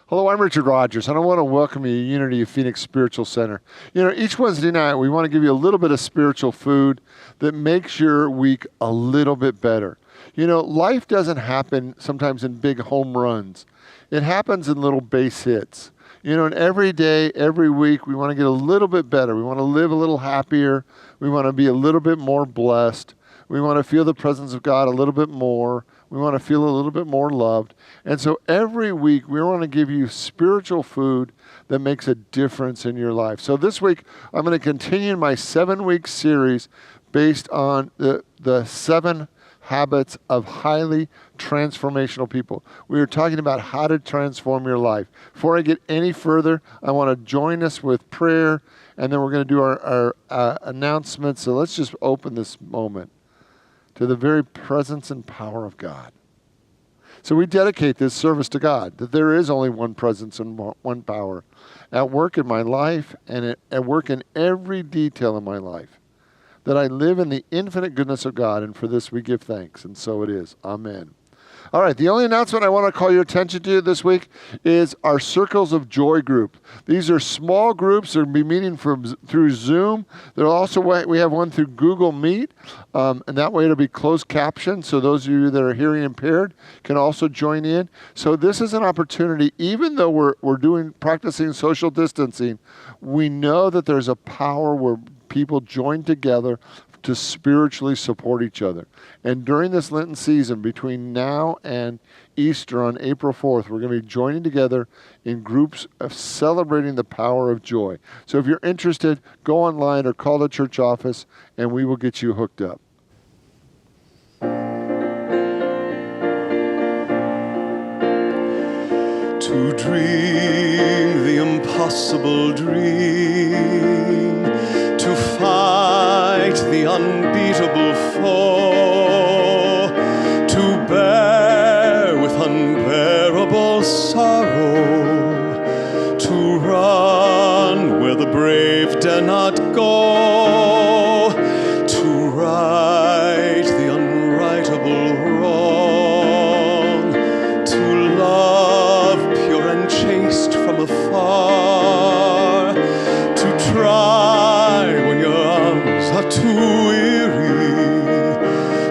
Hello, I'm Richard Rogers, and I want to welcome you to Unity of Phoenix Spiritual Center. Each Wednesday night, we want to give you a little bit of spiritual food that makes your week a little bit better. Life doesn't happen sometimes in big home runs. It happens in little base hits. And every day, every week, we want to get a little bit better. We want to live a little happier. We want to be a little bit more blessed. We want to feel the presence of God a little bit more. We want to feel a little bit more loved. And so every week, we want to give you spiritual food that makes a difference in your life. So this week, I'm going to continue my 7-week series based on the 7 habits of highly transformational people. We are talking about how to transform your life. Before I get any further, I want to join us with prayer, and then we're going to do our announcements. So let's just open this moment to the very presence and power of God. So we dedicate this service to God, that there is only one presence and one power at work in my life and at work in every detail of my life, that I live in the infinite goodness of God, and for this we give thanks, and so it is. Amen. All right, the only announcement I want to call your attention to this week is our Circles of Joy group. These are small groups that will be meeting through Zoom. We have one through Google Meet, and that way it'll be closed caption, so those of you that are hearing impaired can also join in. So this is an opportunity, even though we're practicing social distancing, we know that there's a power where people join together to spiritually support each other. And during this Lenten season, between now and Easter on April 4th, we're going to be joining together in groups of celebrating the power of joy. So if you're interested, go online or call the church office, and we will get you hooked up. To dream the impossible dream, to fight the unbeatable foe, to bear with unbearable sorrow, to run where the brave dare not go, to right the unrightable wrong, to love pure and chaste from afar, to try when your arms are too weary,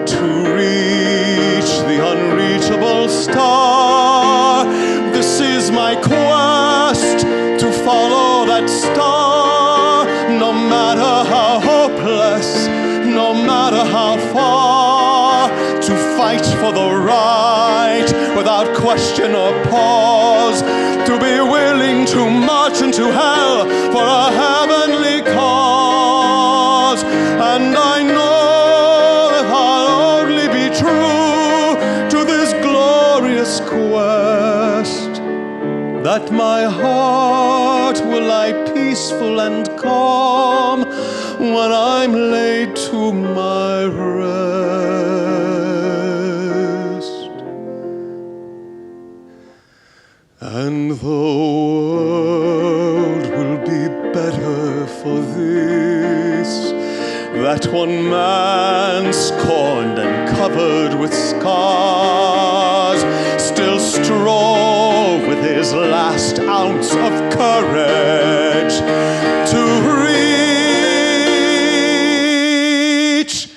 to reach the unreachable star. This is my quest, to follow that star, no matter how hopeless, no matter how far, to fight for the right without question or pause, to be willing to march into hell for a heavenly cause. And I know if I'll only be true to this glorious quest, that my heart will lie peaceful and calm when I'm laid to my rest. And the world will be better for this, that one man scorned and covered with scars still strove with his last ounce of courage to reach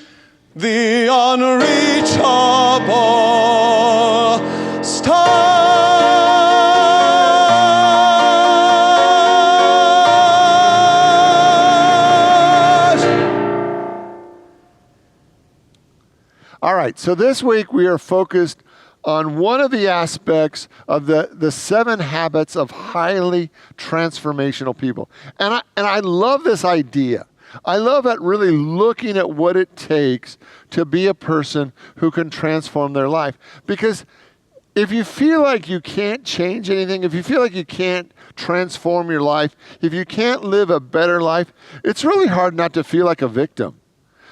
the unreachable star. All right, so this week we are focused on one of the aspects of the 7 habits of highly transformational people. And I love this idea. I love at really looking at what it takes to be a person who can transform their life. Because if you feel like you can't change anything, if you feel like you can't transform your life, if you can't live a better life, it's really hard not to feel like a victim.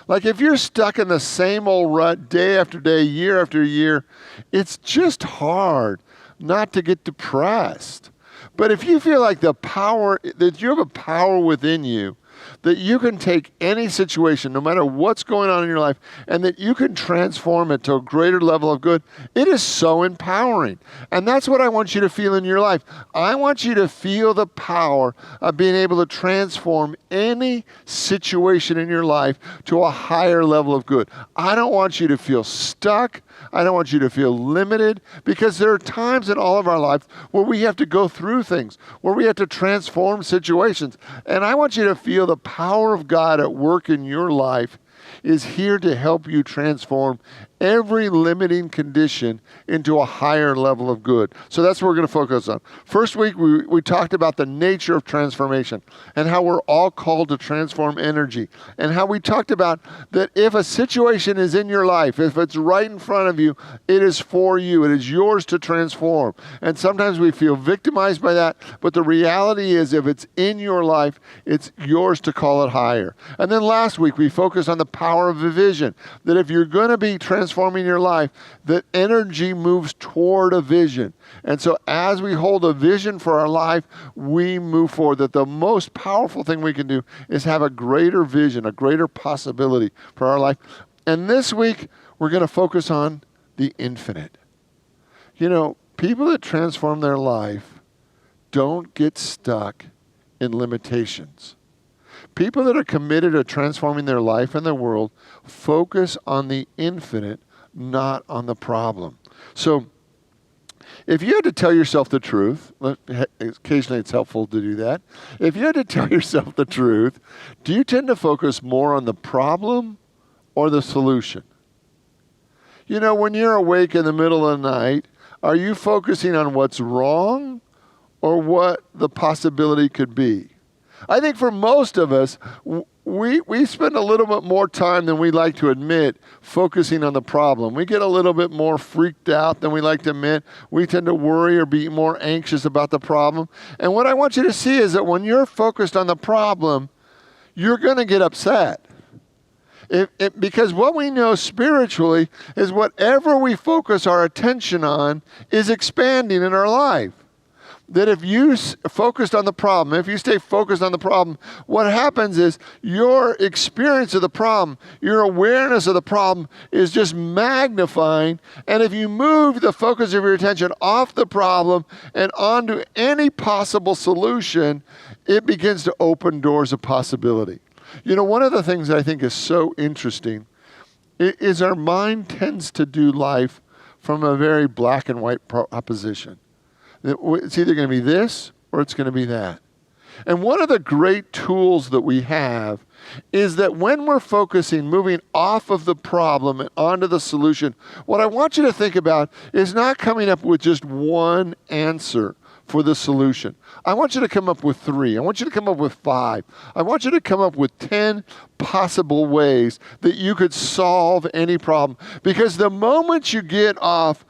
Like if you're stuck in the same old rut day after day, year after year, it's just hard not to get depressed. But if you feel like that you have a power within you that you can take any situation, no matter what's going on in your life, and that you can transform it to a greater level of good, it is so empowering. And that's what I want you to feel in your life. I want you to feel the power of being able to transform any situation in your life to a higher level of good. I don't want you to feel stuck. I don't want you to feel limited, because there are times in all of our lives where we have to go through things, where we have to transform situations. And I want you to feel the power of God at work in your life is here to help you transform every limiting condition into a higher level of good. So that's what we're going to focus on. First week, we talked about the nature of transformation and how we're all called to transform energy, and how we talked about that if a situation is in your life, if it's right in front of you, it is for you. It is yours to transform. And sometimes we feel victimized by that, but the reality is if it's in your life, it's yours to call it higher. And then last week, we focused on the power of a vision, that if you're going to be transforming your life, that energy moves toward a vision. And so as we hold a vision for our life, we move forward. That the most powerful thing we can do is have a greater vision, a greater possibility for our life. And this week, we're going to focus on the infinite. You know, people that transform their life don't get stuck in limitations. People that are committed to transforming their life and their world focus on the infinite, not on the problem. So if you had to tell yourself the truth, occasionally it's helpful to do that. If you had to tell yourself the truth, do you tend to focus more on the problem or the solution? You know, when you're awake in the middle of the night, are you focusing on what's wrong or what the possibility could be? I think for most of us, we spend a little bit more time than we like to admit focusing on the problem. We get a little bit more freaked out than we like to admit. We tend to worry or be more anxious about the problem. And what I want you to see is that when you're focused on the problem, you're going to get upset. Because what we know spiritually is whatever we focus our attention on is expanding in our life. That if you focused on the problem, if you stay focused on the problem, what happens is your experience of the problem, your awareness of the problem is just magnifying. And if you move the focus of your attention off the problem and onto any possible solution, it begins to open doors of possibility. You know, one of the things that I think is so interesting is our mind tends to do life from a very black and white proposition. It's either going to be this or it's going to be that. And one of the great tools that we have is that when we're focusing, moving off of the problem and onto the solution, what I want you to think about is not coming up with just one answer for the solution. I want you to come up with 3. I want you to come up with 5. I want you to come up with 10 possible ways that you could solve any problem. Because the moment you get off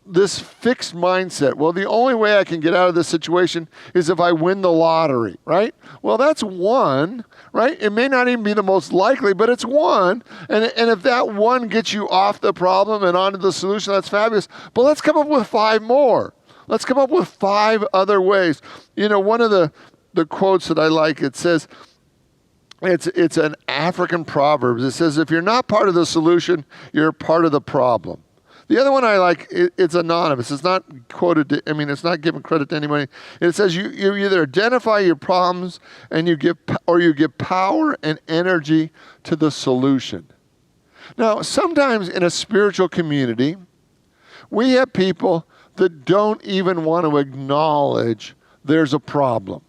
this fixed mindset, well, the only way I can get out of this situation is if I win the lottery, right? Well, that's one, right? It may not even be the most likely, but it's one. And if that one gets you off the problem and onto the solution, that's fabulous. But let's come up with 5 more. Let's come up with 5 other ways. You know, one of the quotes that I like, it says, it's an African proverb. It says, if you're not part of the solution, you're part of the problem. The other one I like, it's anonymous. It's not quoted, it's not giving credit to anybody. It says you either identify your problems and you give power and energy to the solution. Now, sometimes in a spiritual community, we have people that don't even want to acknowledge there's a problem,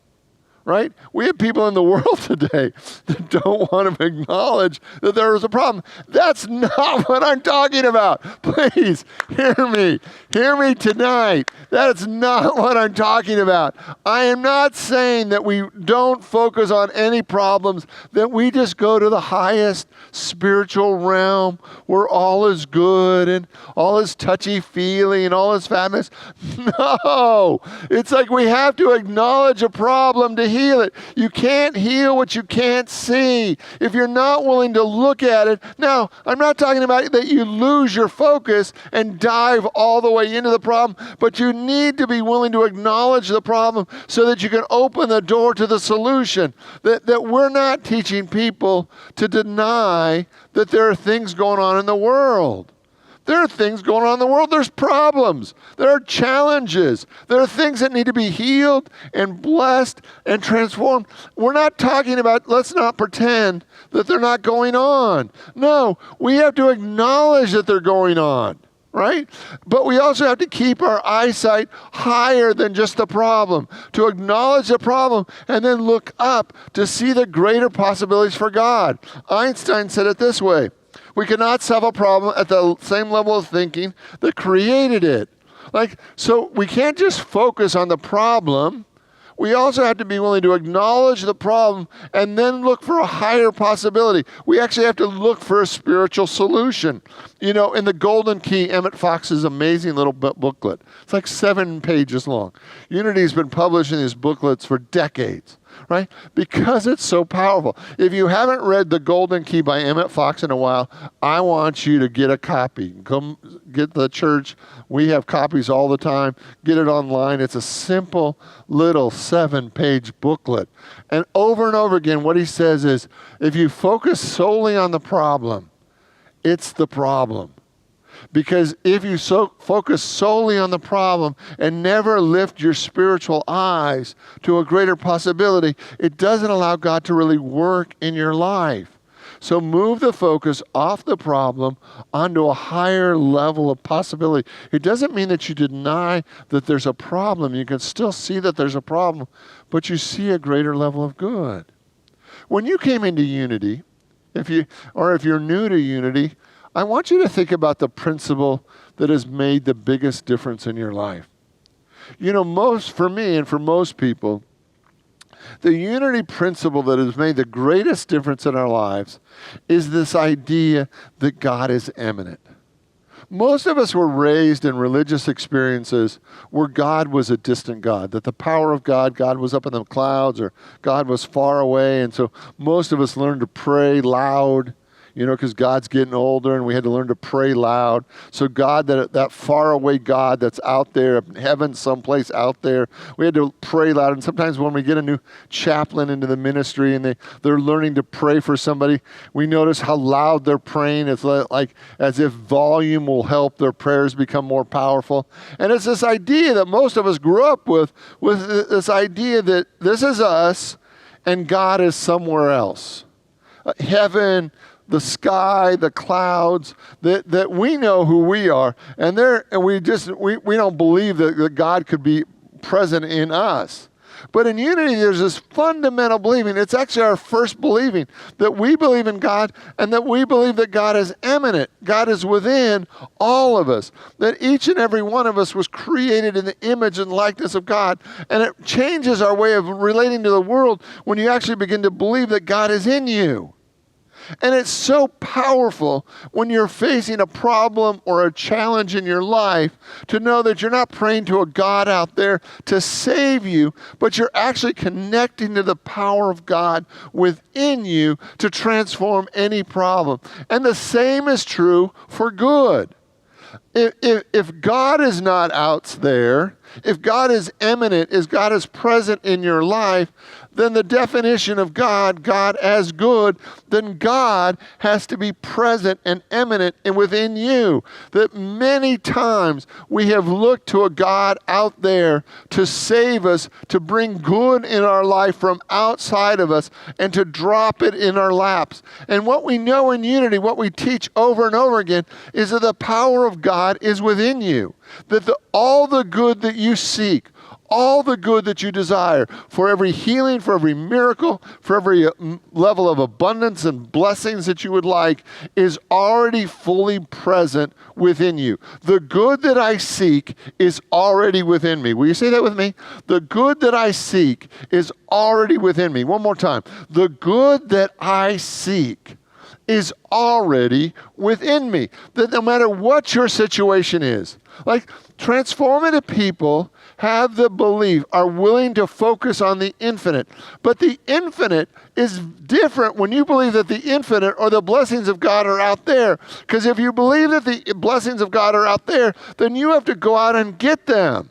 right? We have people in the world today that don't want to acknowledge that there is a problem. That's not what I'm talking about. Please hear me. Hear me tonight. That's not what I'm talking about. I am not saying that we don't focus on any problems, that we just go to the highest spiritual realm where all is good and all is touchy-feely and all is fabulous. No. It's like we have to acknowledge a problem to heal it. You can't heal what you can't see. If you're not willing to look at it, now, I'm not talking about that you lose your focus and dive all the way into the problem, but you need to be willing to acknowledge the problem so that you can open the door to the solution. That we're not teaching people to deny that there are things going on in the world. There are things going on in the world. There's problems. There are challenges. There are things that need to be healed and blessed and transformed. We're not talking about, let's not pretend that they're not going on. No, we have to acknowledge that they're going on, right? But we also have to keep our eyesight higher than just the problem, to acknowledge the problem and then look up to see the greater possibilities for God. Einstein said it this way: we cannot solve a problem at the same level of thinking that created it. So we can't just focus on the problem. We also have to be willing to acknowledge the problem and then look for a higher possibility. We actually have to look for a spiritual solution. In the Golden Key, Emmett Fox's amazing little booklet. It's like 7 pages long. Unity's been publishing these booklets for decades, right? Because it's so powerful. If you haven't read The Golden Key by Emmett Fox in a while, I want you to get a copy. Come get the church. We have copies all the time. Get it online. It's a simple little 7-page booklet. And over again, what he says is, if you focus solely on the problem, it's the problem. Because if you focus solely on the problem and never lift your spiritual eyes to a greater possibility, it doesn't allow God to really work in your life. So move the focus off the problem onto a higher level of possibility. It doesn't mean that you deny that there's a problem. You can still see that there's a problem, but you see a greater level of good. When you came into Unity, if you're new to Unity, I want you to think about the principle that has made the biggest difference in your life. For me and for most people, the unity principle that has made the greatest difference in our lives is this idea that God is immanent. Most of us were raised in religious experiences where God was a distant God, that the power of God was up in the clouds or God was far away. And so most of us learned to pray loud, because God's getting older and we had to learn to pray loud. So God, that faraway God that's out there, heaven someplace out there, we had to pray loud. And sometimes when we get a new chaplain into the ministry and they're learning to pray for somebody, we notice how loud they're praying. It's like as if volume will help their prayers become more powerful. And it's this idea that most of us grew up with this idea that this is us and God is somewhere else. Heaven, the sky, the clouds, that we know who we are, and we don't believe that God could be present in us. But in Unity, there's this fundamental believing. It's actually our first believing that we believe in God and that we believe that God is immanent. God is within all of us. That each and every one of us was created in the image and likeness of God. And it changes our way of relating to the world when you actually begin to believe that God is in you. And it's so powerful when you're facing a problem or a challenge in your life to know that you're not praying to a God out there to save you, but you're actually connecting to the power of God within you to transform any problem. And the same is true for good. If God is not out there, if God is immanent, if God is present in your life, then the definition of God as good, then God has to be present and immanent and within you. That many times we have looked to a God out there to save us, to bring good in our life from outside of us, and to drop it in our laps. And what we know in Unity, what we teach over and over again, is that the power of God is within you. That all the good that you seek, all the good that you desire, for every healing, for every miracle, for every level of abundance and blessings that you would like, is already fully present within you. The good that I seek is already within me. Will you say that with me? The good that I seek is already within me. One more time. The good that I seek is already within me. That no matter what your situation is, like transformative people have the belief, are willing to focus on the infinite. But the infinite is different when you believe that the infinite or the blessings of God are out there. Because if you believe that the blessings of God are out there, then you have to go out and get them.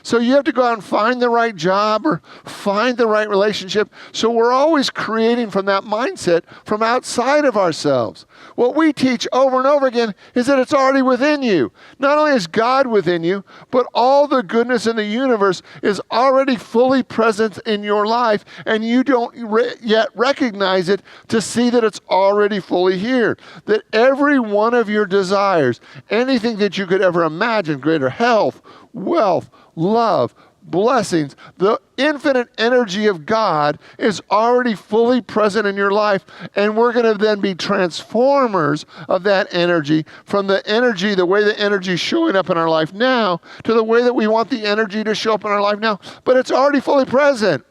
So you have to go out and find the right job or find the right relationship. So we're always creating from that mindset from outside of ourselves. What we teach over and over again is that it's already within you. Not only is God within you, but all the goodness in the universe is already fully present in your life, and you don't yet recognize it to see that it's already fully here. That every one of your desires, anything that you could ever imagine, greater health, wealth, love, blessings, the infinite energy of God is already fully present in your life, and we're going to then be transformers of that energy from the energy, the way the energy is showing up in our life now, to the way that we want the energy to show up in our life now, but it's already fully present.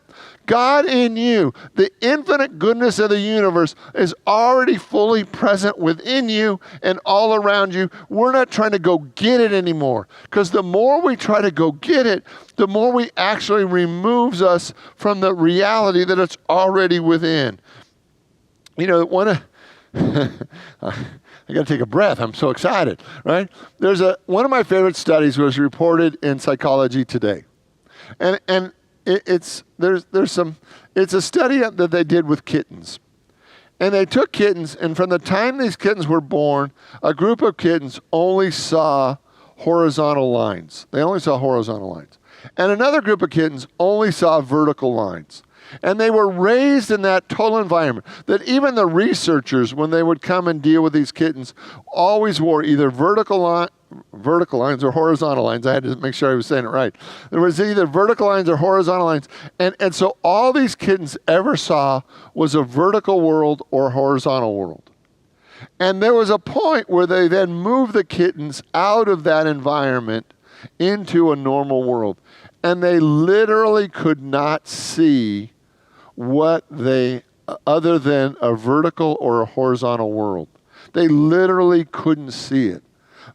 God in you, the infinite goodness of the universe is already fully present within you and all around you. We're not trying to go get it anymore, because the more we try to go get it, the more we actually removes us from the reality that it's already within. You know, I got to take a breath. I'm so excited, right? One of my favorite studies was reported in Psychology Today. And it's a study that they did with kittens. And they took kittens, and from the time these kittens were born, a group of kittens only saw horizontal lines. They only saw horizontal lines. And another group of kittens only saw vertical lines. And they were raised in that total environment that even the researchers, when they would come and deal with these kittens, always wore either vertical lines or horizontal lines. I had to make sure I was saying it right. There was either vertical lines or horizontal lines. And so all these kittens ever saw was a vertical world or a horizontal world. And there was a point where they then moved the kittens out of that environment into a normal world. And they literally could not see other than a vertical or a horizontal world. They literally couldn't see it.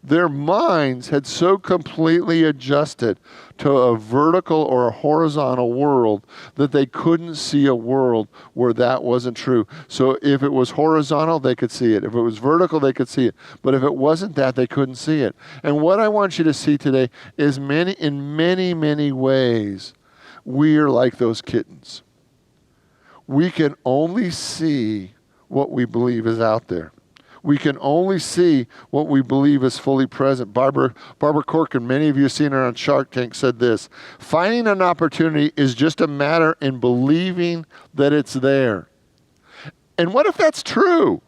Their minds had so completely adjusted to a vertical or a horizontal world that they couldn't see a world where that wasn't true. So if it was horizontal, they could see it. If it was vertical, they could see it. But if it wasn't that, they couldn't see it. And what I want you to see today is in many, many ways, we are like those kittens. We can only see what we believe is out there. We can only see what we believe is fully present. Barbara Corcoran, many of you have seen her on Shark Tank, said this: finding an opportunity is just a matter in believing that it's there. And what if that's true?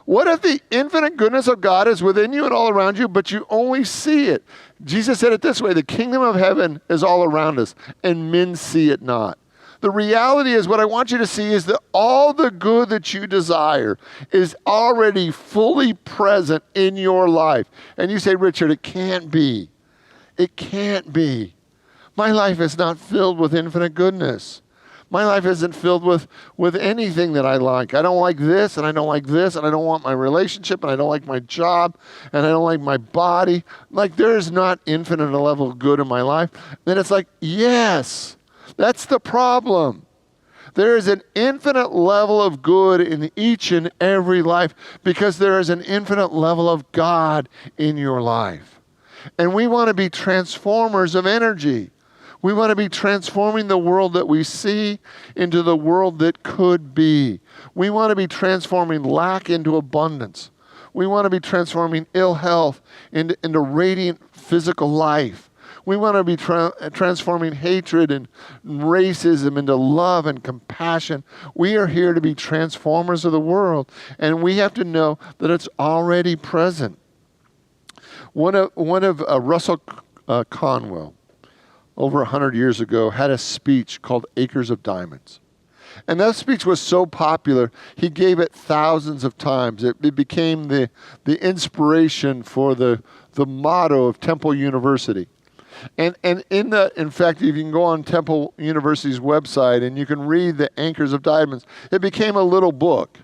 What if the infinite goodness of God is within you and all around you, but you only see it? Jesus said it this way: the kingdom of heaven is all around us, and men see it not. The reality is, what I want you to see is that all the good that you desire is already fully present in your life. And you say, Richard, it can't be. It can't be. My life is not filled with infinite goodness. My life isn't filled with anything that I like. I don't like this, and I don't like this, and I don't want my relationship, and I don't like my job, and I don't like my body. Like, there is not infinite a level of good in my life. Then it's like, yes. That's the problem. There is an infinite level of good in each and every life because there is an infinite level of God in your life. And we want to be transformers of energy. We want to be transforming the world that we see into the world that could be. We want to be transforming lack into abundance. We want to be transforming ill health into radiant physical life. We want to be transforming hatred and racism into love and compassion. We are here to be transformers of the world, and we have to know that it's already present. One of Russell Conwell, over 100 years ago, had a speech called Acres of Diamonds. And that speech was so popular, he gave it thousands of times. It became the inspiration for the motto of Temple University. And in fact, if you can go on Temple University's website and you can read the Acres of Diamonds, it became a little book.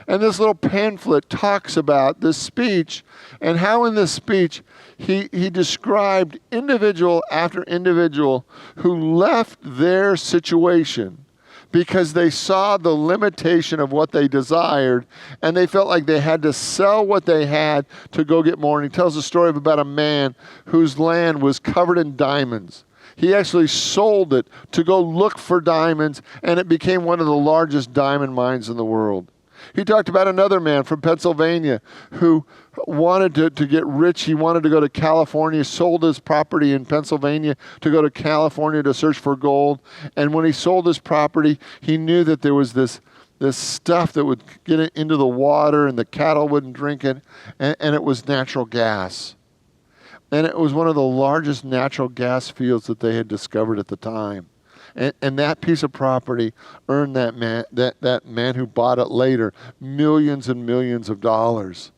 And this little pamphlet talks about this speech and how in this speech he described individual after individual who left their situation because they saw the limitation of what they desired, and they felt like they had to sell what they had to go get more. And he tells a story of about a man whose land was covered in diamonds. He actually sold it to go look for diamonds, and it became one of the largest diamond mines in the world. He talked about another man from Pennsylvania who wanted to get rich. He wanted to go to California, sold his property in Pennsylvania to go to California to search for gold. And when he sold his property, he knew that there was this stuff that would get it into the water and the cattle wouldn't drink it, and it was natural gas. And it was one of the largest natural gas fields that they had discovered at the time. And that piece of property earned that man who bought it later millions and millions of dollars.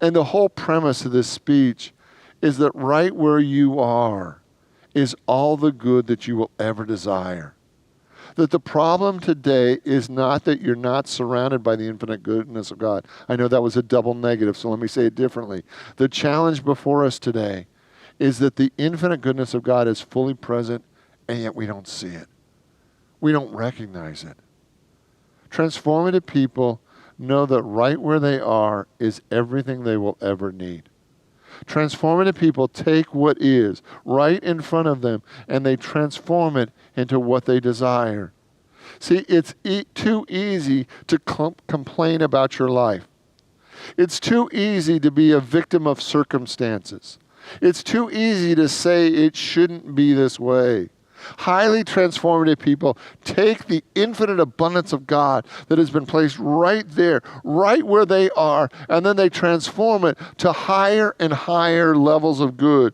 And the whole premise of this speech is that right where you are is all the good that you will ever desire. That the problem today is not that you're not surrounded by the infinite goodness of God. I know that was a double negative, so let me say it differently. The challenge before us today is that the infinite goodness of God is fully present, and yet we don't see it. We don't recognize it. Transformative people know that right where they are is everything they will ever need. Transformative people take what is right in front of them and they transform it into what they desire. See, it's too easy to complain about your life. It's too easy to be a victim of circumstances. It's too easy to say it shouldn't be this way. Highly transformative people take the infinite abundance of God that has been placed right there, right where they are, and then they transform it to higher and higher levels of good.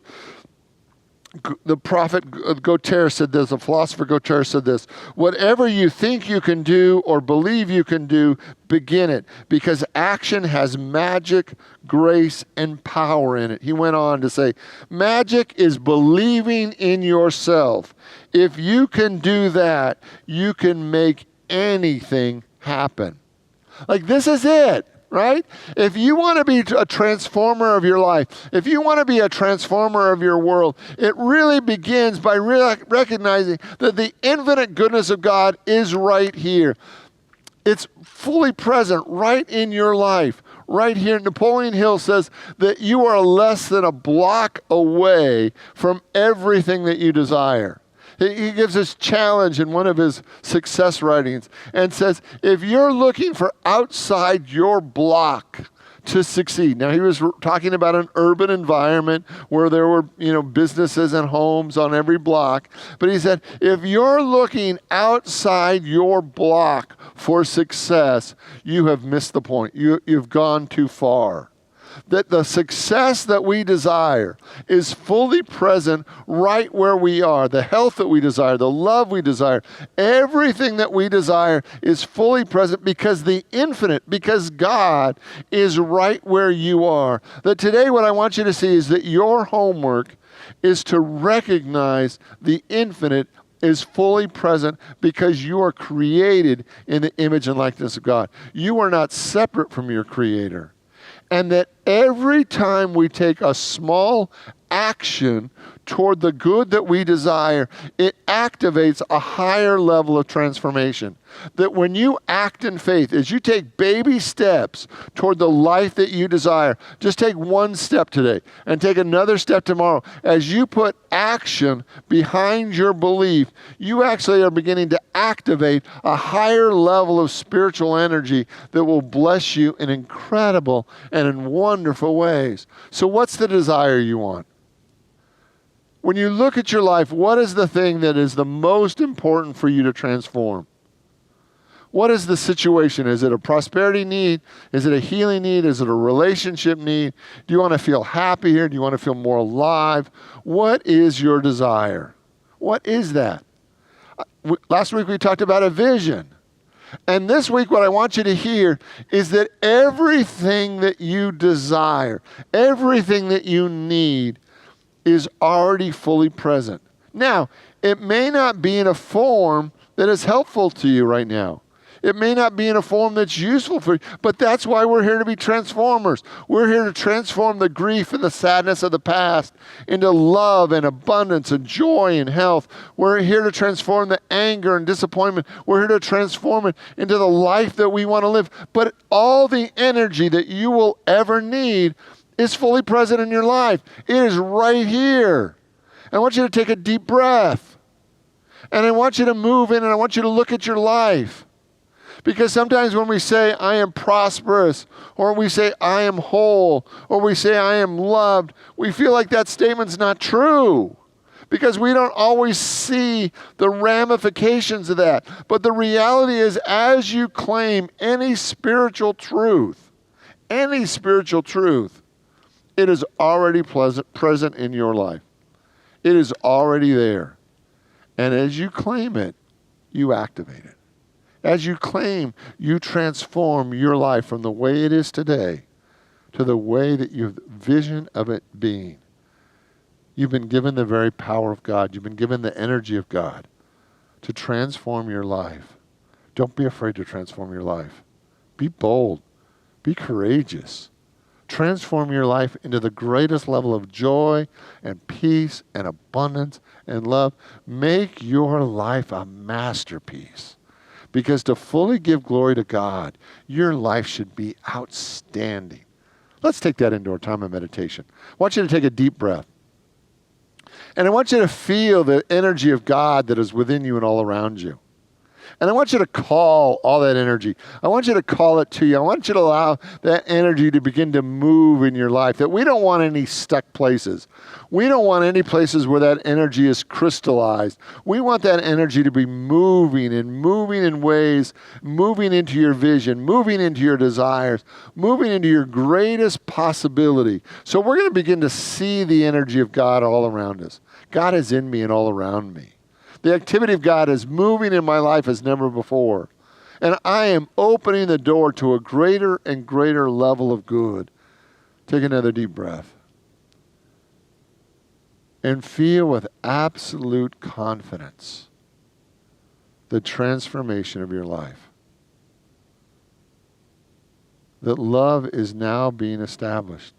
The prophet Gautier said this, the philosopher Gautier said this: whatever you think you can do or believe you can do, begin it, because action has magic, grace, and power in it. He went on to say, magic is believing in yourself. If you can do that, you can make anything happen. Like, this is it. Right? If you want to be a transformer of your life, if you want to be a transformer of your world, it really begins by recognizing that the infinite goodness of God is right here. It's fully present right in your life, right here. Napoleon Hill says that you are less than a block away from everything that you desire. He gives this challenge in one of his success writings and says, if you're looking for outside your block to succeed. Now, he was talking about an urban environment where there were, businesses and homes on every block. But he said, if you're looking outside your block for success, you have missed the point. You've gone too far. That the success that we desire is fully present right where we are. The health that we desire, the love we desire, everything that we desire is fully present because because God is right where you are. That today what I want you to see is that your homework is to recognize the infinite is fully present because you are created in the image and likeness of God. You are not separate from your Creator. And that every time we take a small action toward the good that we desire, it activates a higher level of transformation. That when you act in faith, as you take baby steps toward the life that you desire, just take one step today and take another step tomorrow. As you put action behind your belief, you actually are beginning to activate a higher level of spiritual energy that will bless you in incredible and in wonderful ways. So what's the desire you want? When you look at your life, what is the thing that is the most important for you to transform? What is the situation? Is it a prosperity need? Is it a healing need? Is it a relationship need? Do you want to feel happier? Do you want to feel more alive? What is your desire? What is that? Last week we talked about a vision. And this week what I want you to hear is that everything that you desire, everything that you need is already fully present. Now, it may not be in a form that is helpful to you right now. It may not be in a form that's useful for you, but that's why we're here to be transformers. We're here to transform the grief and the sadness of the past into love and abundance and joy and health. We're here to transform the anger and disappointment. We're here to transform it into the life that we want to live. But all the energy that you will ever need is fully present in your life. It is right here. I want you to take a deep breath. And I want you to move in and I want you to look at your life. Because sometimes when we say, I am prosperous, or we say, I am whole, or we say, I am loved, we feel like that statement's not true. Because we don't always see the ramifications of that. But the reality is, as you claim any spiritual truth, it is already present in your life. It is already there. And as you claim it, you activate it. As you claim, you transform your life from the way it is today to the way that you vision of it being. You've been given the very power of God. You've been given the energy of God to transform your life. Don't be afraid to transform your life. Be bold. Be courageous. Transform your life into the greatest level of joy and peace and abundance and love. Make your life a masterpiece. Because to fully give glory to God, your life should be outstanding. Let's take that into our time of meditation. I want you to take a deep breath. And I want you to feel the energy of God that is within you and all around you. And I want you to call all that energy. I want you to call it to you. I want you to allow that energy to begin to move in your life. That we don't want any stuck places. We don't want any places where that energy is crystallized. We want that energy to be moving in ways, moving into your vision, moving into your desires, moving into your greatest possibility. So we're going to begin to see the energy of God all around us. God is in me and all around me. The activity of God is moving in my life as never before. And I am opening the door to a greater and greater level of good. Take another deep breath. And feel with absolute confidence the transformation of your life. That love is now being established.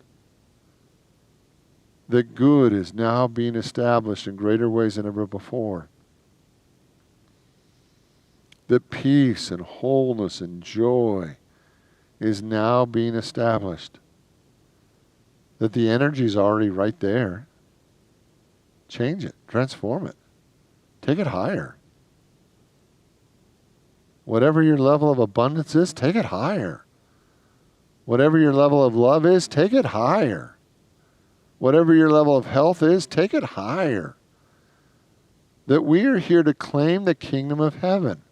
That good is now being established in greater ways than ever before. That peace and wholeness and joy is now being established. That the energy is already right there. Change it. Transform it. Take it higher. Whatever your level of abundance is, take it higher. Whatever your level of love is, take it higher. Whatever your level of health is, take it higher. That we are here to claim the kingdom of heaven.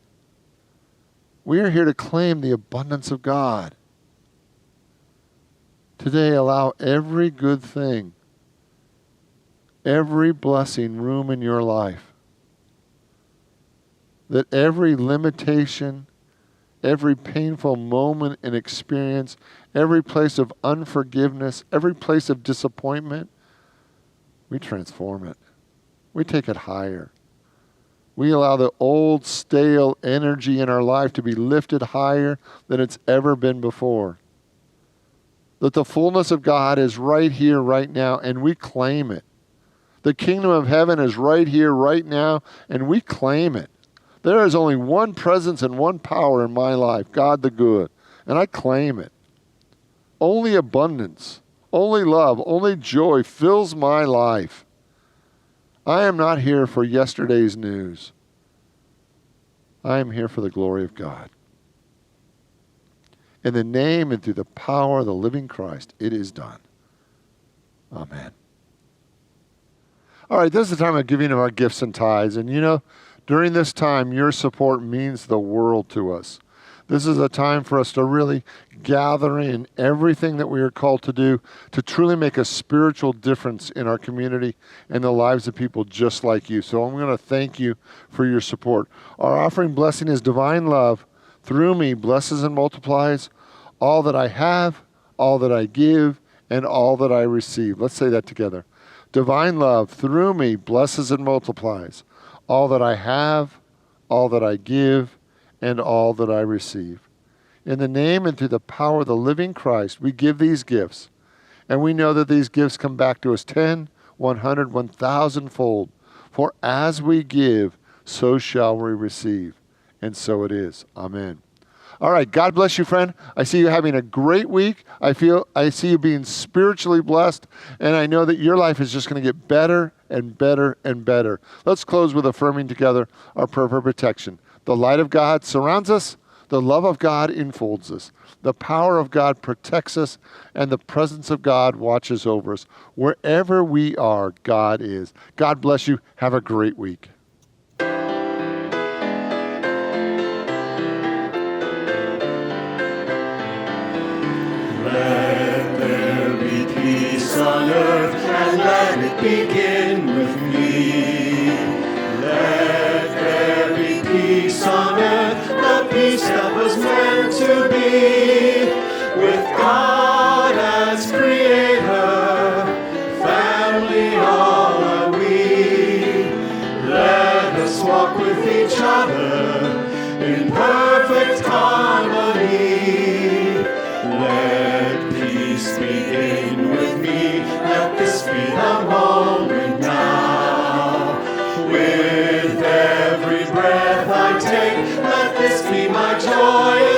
We are here to claim the abundance of God. Today, allow every good thing, every blessing room in your life. That every limitation, every painful moment and experience, every place of unforgiveness, every place of disappointment, we transform it. We take it higher. We allow the old, stale energy in our life to be lifted higher than it's ever been before. That the fullness of God is right here, right now, and we claim it. The kingdom of heaven is right here, right now, and we claim it. There is only one presence and one power in my life, God the good, and I claim it. Only abundance, only love, only joy fills my life. I am not here for yesterday's news. I am here for the glory of God. In the name and through the power of the living Christ, it is done. Amen. All right, this is the time of giving of our gifts and tithes. And you know, during this time, your support means the world to us. This is a time for us to really gather in everything that we are called to do to truly make a spiritual difference in our community and the lives of people just like you. So I'm going to thank you for your support. Our offering blessing is divine love. Through me blesses and multiplies all that I have, all that I give, and all that I receive. Let's say that together. Divine love through me blesses and multiplies all that I have, all that I give, and all that I receive. In the name and through the power of the living Christ, we give these gifts. And we know that these gifts come back to us 10, 100, 1,000-fold. For as we give, so shall we receive. And so it is. Amen. All right. God bless you, friend. I see you having a great week. I see you being spiritually blessed. And I know that your life is just going to get better and better and better. Let's close with affirming together our prayer for protection. The light of God surrounds us. The love of God enfolds us. The power of God protects us, and the presence of God watches over us. Wherever we are, God is. God bless you. Have a great week. Let there be peace on earth, and let it begin with me. Let there be peace on earth, the peace that was meant to be. With God as creator, family all are we. Let us walk with each other in perfect harmony. Let peace begin with me. Let this be the moment now. With every breath I take, let this be my joy